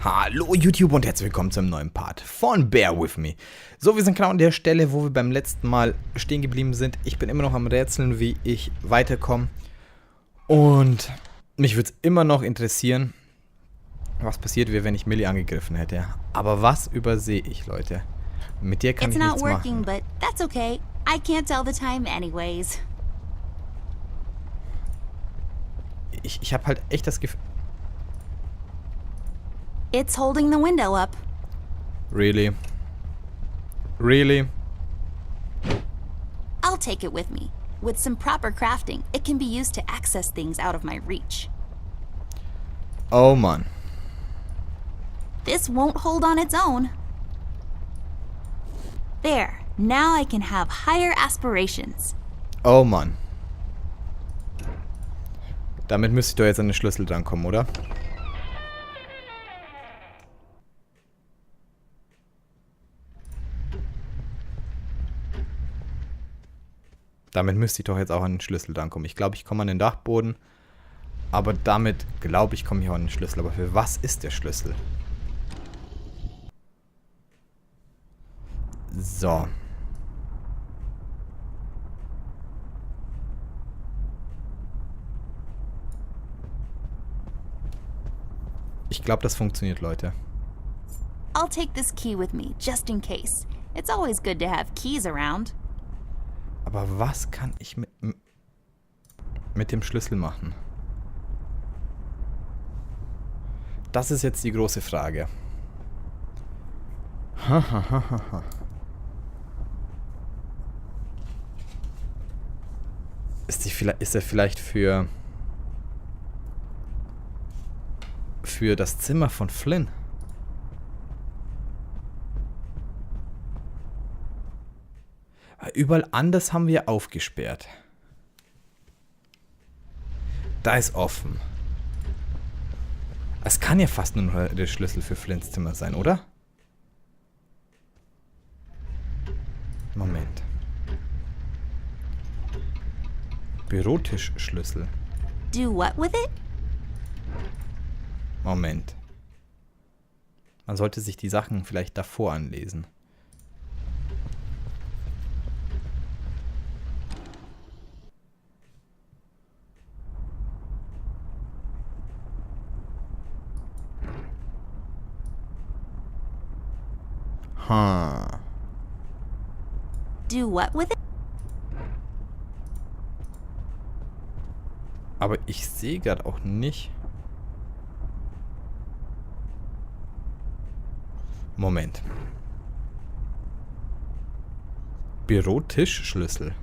Hallo YouTube und herzlich willkommen zum neuen Part von Bear With Me. So, wir sind genau an der Stelle, wo wir beim letzten Mal stehen geblieben sind. Ich bin immer noch am Rätseln, wie ich weiterkomme. Und mich würde es immer noch interessieren, was passiert wäre, wenn ich Millie angegriffen hätte. Aber was übersehe ich, Leute? Mit dir kann ich nichts machen. But that's okay. I can't tell the time anyways. Ich habe halt echt das Gefühl... It's holding the window up. Really? Really? I'll take it with me. With some proper crafting, it can be used to access things out of my reach. Oh Mann. This won't hold on its own. There. Now I can have higher aspirations. Oh Mann. Damit müsste ich doch jetzt an den Schlüssel drankommen, oder? Damit müsste ich doch jetzt auch an den Schlüssel drankommen. Ich glaube, ich komme an den Dachboden. Aber damit, glaube ich, komme ich auch an den Schlüssel. Aber für was ist der Schlüssel? So. Ich glaube, das funktioniert, Leute. I'll take this key with me, just in case. It's always good to have keys around. Aber was kann ich mit dem Schlüssel machen? Das ist jetzt die große Frage. Ist er vielleicht für das Zimmer von Flynn? Überall anders haben wir aufgesperrt. Da ist offen. Es kann ja fast nur noch der Schlüssel für Flynns Zimmer sein, oder? Moment. Bürotischschlüssel. Do what with it? Moment. Man sollte sich die Sachen vielleicht davor anlesen. Do what with it? Aber ich sehe gerade auch nicht. Moment. Bürotischschlüssel.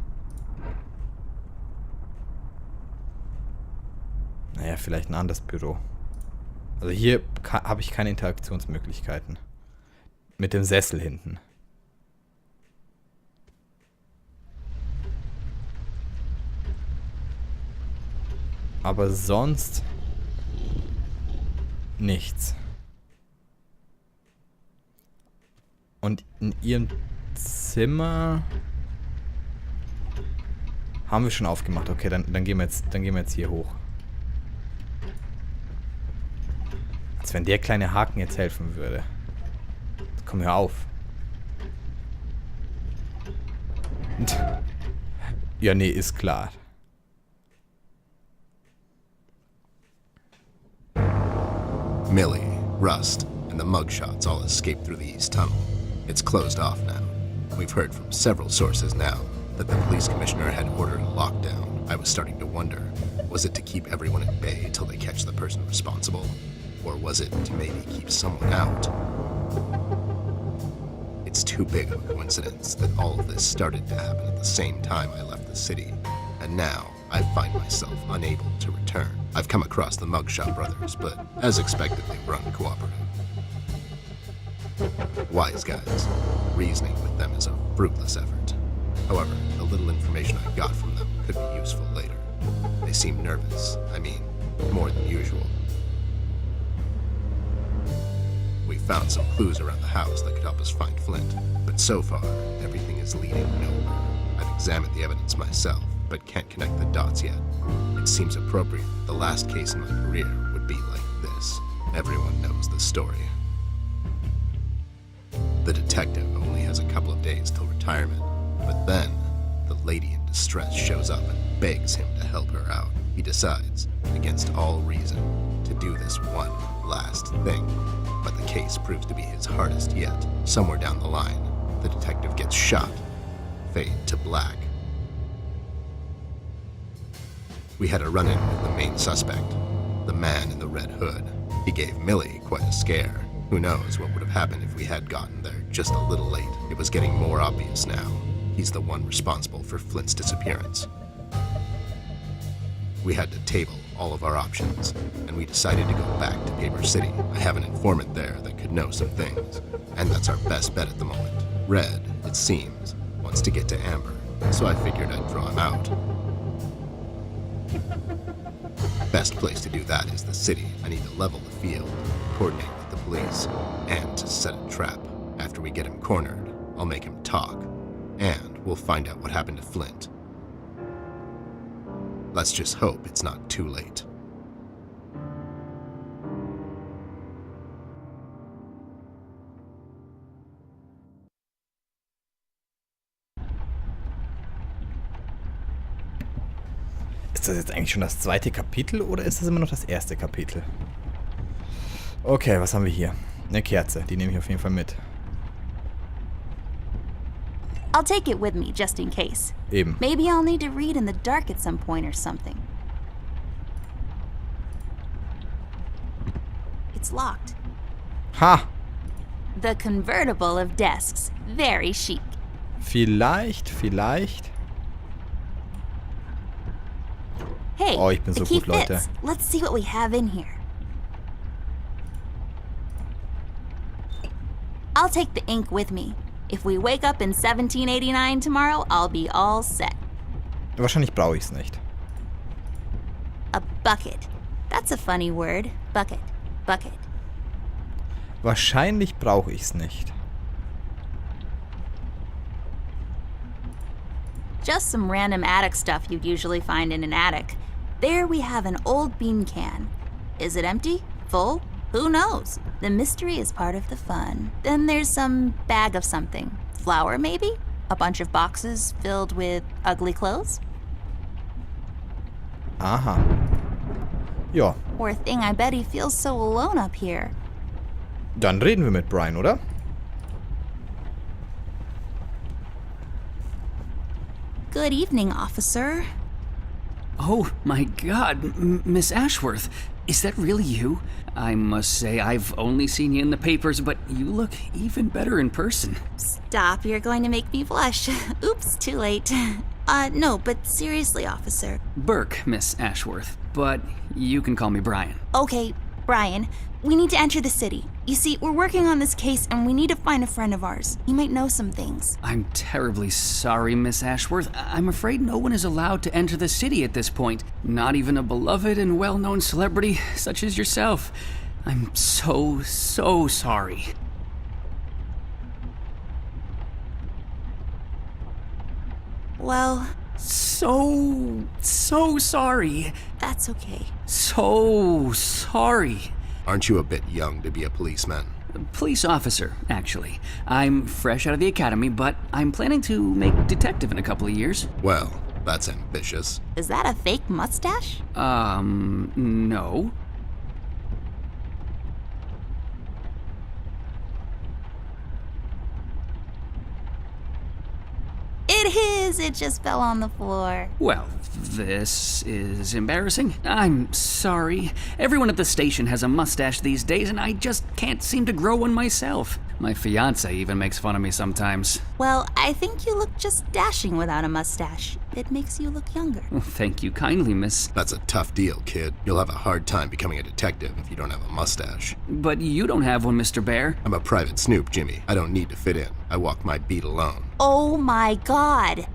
Naja, vielleicht ein anderes Büro. Also hier habe ich keine Interaktionsmöglichkeiten. Mit dem Sessel hinten. Aber sonst nichts. Und in ihrem Zimmer haben wir schon aufgemacht. Okay, dann gehen wir jetzt hier hoch. Als wenn der kleine Haken jetzt helfen würde. Komm, hör auf. Ja, nee, ist klar. Millie, Rust, and the mugshots all escaped through the east tunnel. It's closed off now. We've heard from several sources now that the police commissioner had ordered a lockdown. I was starting to wonder, was it to keep everyone at bay till they catch the person responsible? Or was it to maybe keep someone out? It's too big of a coincidence that all of this started to happen at the same time I left the city, and now I find myself unable to return. I've come across the Mugshot brothers, but as expected, they were uncooperative. Wise guys. Reasoning with them is a fruitless effort. However, the little information I got from them could be useful later. They seem nervous. I mean, more than usual. We found some clues around the house that could help us find Flint, but so far, everything is leading nowhere. I've examined the evidence myself, but can't connect the dots yet. It seems appropriate that the last case in my career would be like this. Everyone knows the story. The detective only has a couple of days till retirement, but then the lady in distress shows up and begs him to help her out. He decides, against all reason, to do this one last thing, but the case proves to be his hardest yet. Somewhere down the line, the detective gets shot. Fade to black. We had a run-in with the main suspect, the man in the red hood. He gave Millie quite a scare. Who knows what would have happened if we had gotten there just a little late. It was getting more obvious now. He's the one responsible for Flint's disappearance. We had to table all of our options, and we decided to go back to Paper City. I have an informant there that could know some things, and that's our best bet at the moment. Red, it seems, wants to get to Amber, so I figured I'd draw him out. Best place to do that is the city. I need to level the field, coordinate with the police, and to set a trap. After we get him cornered, I'll make him talk, and we'll find out what happened to Flint. Let's just hope it's not too late. Ist das jetzt eigentlich schon das zweite Kapitel oder ist das immer noch das erste Kapitel? Okay, was haben wir hier? Eine Kerze, die nehme ich auf jeden Fall mit. I'll take it with me, just in case. Eben. Maybe I'll need to read in the dark at some point or something. It's locked. Ha! The convertible of desks. Very chic. Vielleicht. Hey, Oh, ich bin the so key gut, Leute. fits. Let's see what we have in here. I'll take the ink with me. If we wake up in 1789 tomorrow, I'll be all set. Wahrscheinlich brauche ich es nicht. A bucket. That's a funny word. Bucket. Bucket. Wahrscheinlich brauche ich es nicht. Just some random attic stuff you'd usually find in an attic. There we have an old bean can. Is it empty? Full? Who knows? The mystery is part of the fun. Then there's some bag of something. Flour, maybe? A bunch of boxes filled with ugly clothes? Aha. Ja, Poor thing, I bet he feels so alone up here. dann reden wir mit Brian, oder? Good evening, officer. Oh, my God, Miss Ashworth, is that really you? I must say, I've only seen you in the papers, but you look even better in person. Stop, you're going to make me blush. Oops, too late. No, but seriously, officer. Burke, Miss Ashworth, but you can call me Brian. Okay, Brian, we need to enter the city. You see, we're working on this case and we need to find a friend of ours. He might know some things. I'm terribly sorry, Miss Ashworth. I'm afraid no one is allowed to enter the city at this point. Not even a beloved and well-known celebrity such as yourself. I'm so sorry. Well, So sorry. that's okay. So sorry. Aren't you a bit young to be a policeman? Police officer, actually. I'm fresh out of the academy, but I'm planning to make detective in a couple of years. Well, that's ambitious. Is that a fake mustache? No. It is! It just fell on the floor. Well, this is embarrassing. I'm sorry. Everyone at the station has a mustache these days, and I just can't seem to grow one myself. My fiance even makes fun of me sometimes. Well, I think you look just dashing without a mustache. It makes you look younger. Well, thank you kindly, miss. That's a tough deal, kid. You'll have a hard time becoming a detective if you don't have a mustache. But you don't have one, Mr. Bear. I'm a private snoop, Jimmy. I don't need to fit in. I walk my beat alone. Oh my god!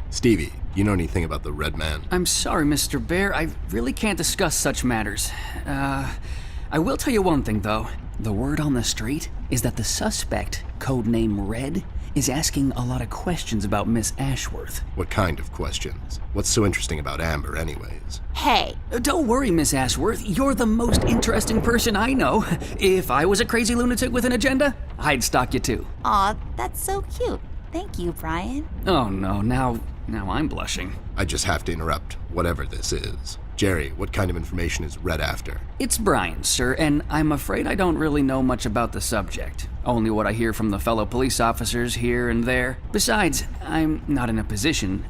Stevie, you know anything about the Red Man? I'm sorry, Mr. Bear. I really can't discuss such matters. I will tell you one thing, though. The word on the street is that the suspect, codename Red, is asking a lot of questions about Miss Ashworth. What kind of questions? What's so interesting about Amber anyways? Hey, Don't worry, Miss Ashworth. You're the most interesting person I know. If I was a crazy lunatic with an agenda, I'd stalk you too. aw, that's so cute. Thank you, Brian. Oh no, now I'm blushing. I just have to interrupt, whatever this is. Jerry, what kind of information is read after? It's Brian, sir, and I'm afraid I don't really know much about the subject. Only what I hear from the fellow police officers here and there. Besides, I'm not in a position.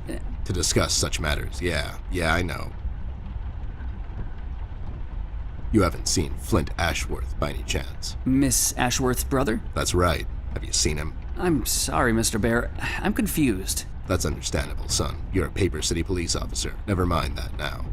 To discuss such matters, yeah, I know. You haven't seen Flint Ashworth by any chance? Miss Ashworth's brother? That's right. Have you seen him? I'm sorry, Mr. Bear. I'm confused. That's understandable, son. You're a Paper City police officer. Never mind that now.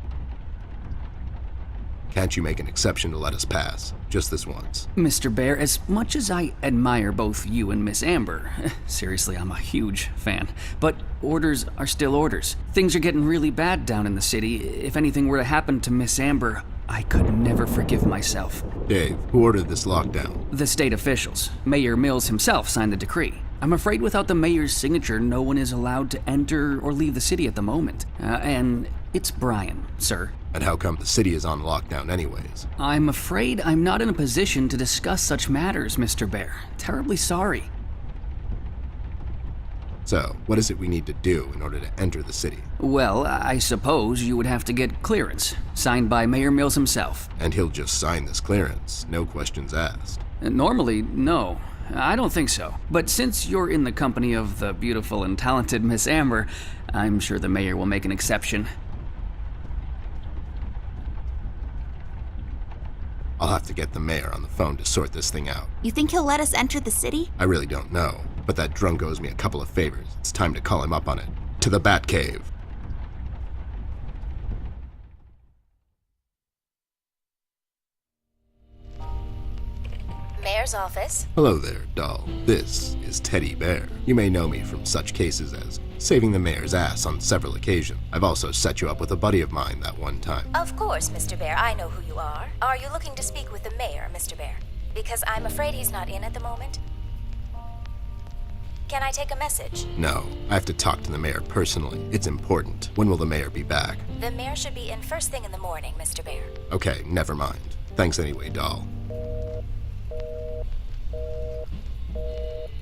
Can't you make an exception to let us pass? Just this once. Mr. Bear, as much as I admire both you and Miss Amber, seriously, I'm a huge fan, but orders are still orders. Things are getting really bad down in the city. If anything were to happen to Miss Amber, I could never forgive myself. Dave, who ordered this lockdown? The state officials. Mayor Mills himself signed the decree. I'm afraid without the mayor's signature, no one is allowed to enter or leave the city at the moment. And it's Brian, sir. And how come the city is on lockdown anyways? I'm afraid I'm not in a position to discuss such matters, Mr. Bear. Terribly sorry. So, what is it we need to do in order to enter the city? Well, I suppose you would have to get clearance, signed by Mayor Mills himself. And he'll just sign this clearance, no questions asked. Normally, no. I don't think so. But since you're in the company of the beautiful and talented Miss Amber, I'm sure the mayor will make an exception. I'll have to get the mayor on the phone to sort this thing out. You think he'll let us enter the city? I really don't know, but that drunk owes me a couple of favors. It's time to call him up on it. To the Batcave. Mayor's office. Hello there, doll. This is Teddy Bear. You may know me from such cases as saving the mayor's ass on several occasions. I've also set you up with a buddy of mine that one time. Of course, Mr. Bear, I know who you are. Are you looking to speak with the mayor, Mr. Bear? Because I'm afraid he's not in at the moment. Can I take a message? No, I have to talk to the mayor personally. It's important. When will the mayor be back? The mayor should be in first thing in the morning, Mr. Bear. Okay, never mind. Thanks anyway, doll.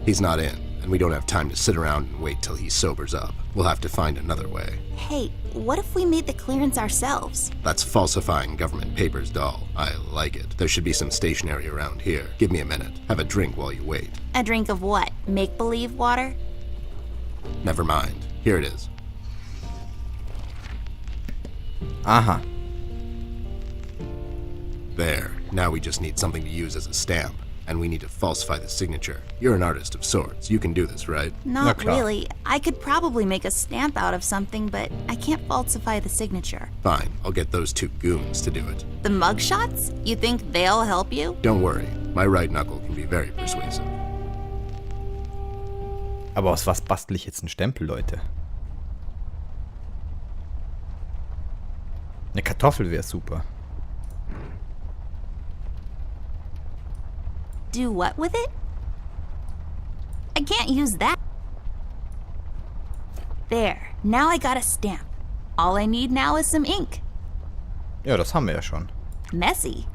He's not in, and we don't have time to sit around and wait till he sobers up. We'll have to find another way. Hey, what if we made the clearance ourselves? That's falsifying government papers, doll. I like it. There should be some stationery around here. Give me a minute. Have a drink while you wait. A drink of what? Make-believe water? Never mind. Here it is. Aha. There. Now we just need something to use as a stamp. And we need to falsify the signature. You're an artist of sorts. You can do this, right? Not klar. really. I could probably make a stamp out of something, but I can't falsify the signature. Fine. I'll get those two goons to do it. The mugshots? You think they'll help you? Don't worry. My right knuckle can be very persuasive. Aber aus was bastel ich jetzt einen Stempel, Leute? Eine Kartoffel wäre super. Do what with it? I can't use that. There, now I got a stamp. All I need now is some ink. Ja, das haben wir ja schon. Messy.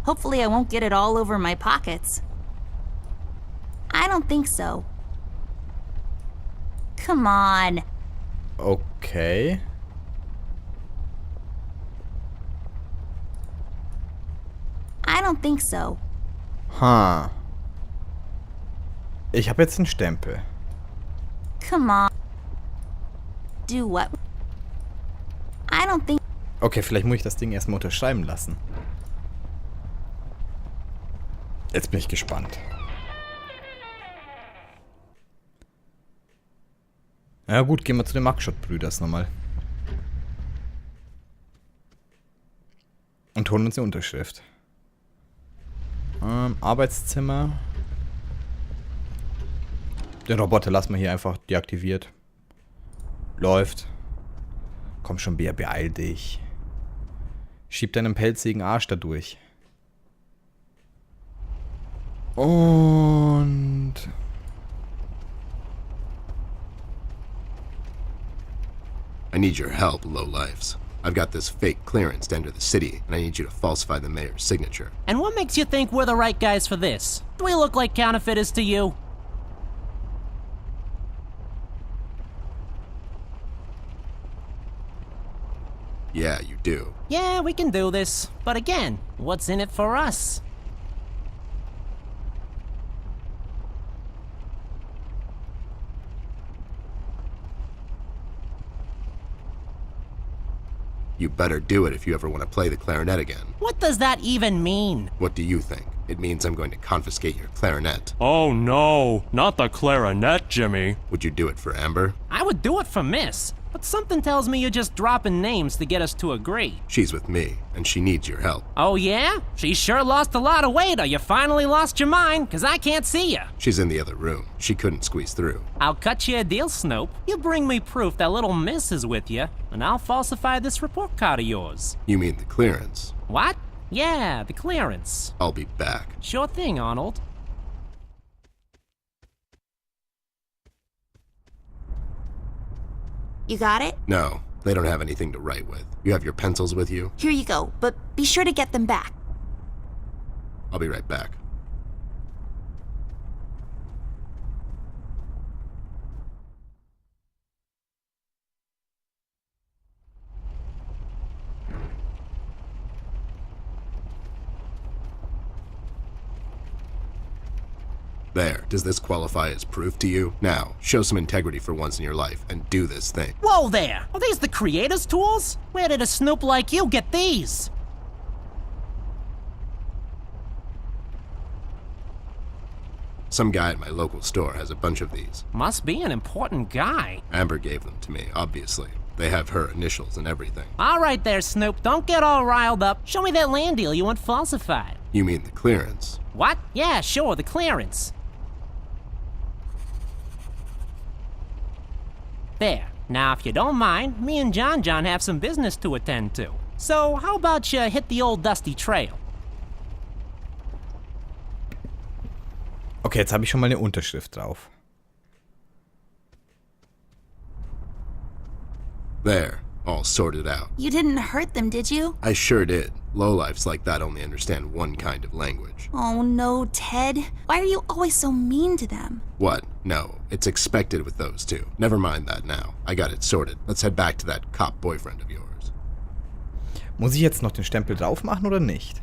Hopefully I won't get it all over my pockets. I don't think so. Come on. Okay. I don't think so. Ha. Ich habe jetzt einen Stempel. Come on. Do what? I don't think... Okay, vielleicht muss ich das Ding erstmal unterschreiben lassen. Jetzt bin ich gespannt. Na ja, gut, gehen wir zu den Mugshot-Brüders nochmal. Und holen uns die Unterschrift. Arbeitszimmer. Den Roboter lassen wir hier einfach deaktiviert. Läuft. Komm schon, Bär, beeil dich. Schieb deinen pelzigen Arsch da durch. Und... need your help, lowlifes. I've got this fake clearance to enter the city, and I need you to falsify the mayor's signature. And what makes you think we're the right guys for this? Do we look like counterfeiters to you? Yeah, you do. Yeah, we can do this. But again, what's in it for us? You better do it if you ever want to play the clarinet again. What does that even mean? What do you think? It means I'm going to confiscate your clarinet. Oh no, not the clarinet, Jimmy. Would you do it for Amber? I would do it for Miss, but something tells me you're just dropping names to get us to agree. She's with me, and she needs your help. Oh yeah? She sure lost a lot of weight, or you finally lost your mind, 'cause I can't see you. She's in the other room. She couldn't squeeze through. I'll cut you a deal, Snoop. You bring me proof that little Miss is with you, and I'll falsify this report card of yours. You mean the clearance? What? Yeah, the clearance. I'll be back. Sure thing, Arnold. You got it? No, they don't have anything to write with. You have your pencils with you? Here you go, but be sure to get them back. I'll be right back. There, does this qualify as proof to you? Now, show some integrity for once in your life and do this thing. Whoa there! Are these the creator's tools? Where did a Snoop like you get these? Some guy at my local store has a bunch of these. Must be an important guy. Amber gave them to me, obviously. They have her initials and everything. All right there, Snoop. Don't get all riled up. Show me that land deal you want falsified. You mean the clearance? What? Yeah, sure, the clearance. There. Now, if you don't mind, me and John have some business to attend to. So, how about you hit the old dusty trail? Okay, jetzt habe ich schon mal eine Unterschrift drauf. There, all sorted out. You didn't hurt them, did you? I sure did. Lowlifes like that only understand one kind of language. Oh no, Ted. Why are you always so mean to them? What? No, it's expected with those two. Never mind that now. I got it sorted. Let's head back to that cop boyfriend of yours. Muss ich jetzt noch den Stempel drauf machen oder nicht?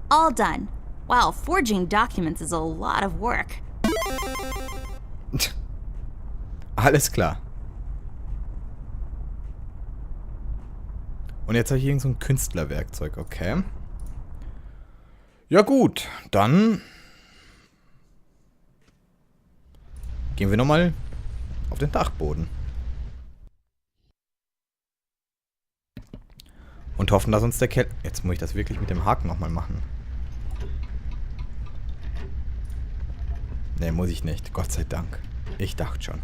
All done. Wow, forging documents is a lot of work. Alles klar. Und jetzt habe ich irgend so ein Künstlerwerkzeug, okay. Ja gut, dann gehen wir nochmal auf den Dachboden. Und hoffen, dass uns der Kerl... Jetzt muss ich das wirklich mit dem Haken nochmal machen. Ne, muss ich nicht. Gott sei Dank. Ich dachte schon.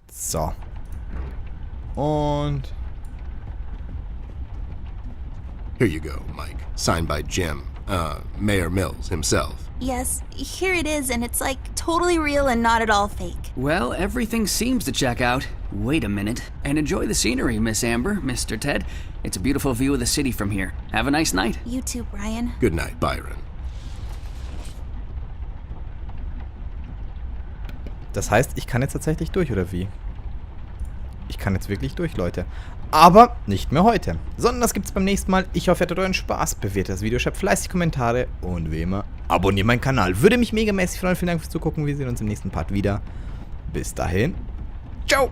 So. Und... Here you go, Mike. Signed by Jim. Mayor Mills himself. Yes, here it is, and it's like totally real and not at all fake. Well, everything seems to check out. Wait a minute. And enjoy the scenery, Miss Amber, Mr. Ted. It's a beautiful view of the city from here. Have a nice night. You too, Brian. Good night, Byron. Das heißt, ich kann jetzt tatsächlich durch, oder wie? Ich kann jetzt wirklich durch, Leute. Aber nicht mehr heute, sondern das gibt's beim nächsten Mal. Ich hoffe, ihr hattet euren Spaß. Bewertet das Video, schreibt fleißig Kommentare und wie immer, abonniert meinen Kanal. Würde mich megamäßig freuen. Vielen Dank fürs Zugucken. Wir sehen uns im nächsten Part wieder. Bis dahin. Ciao.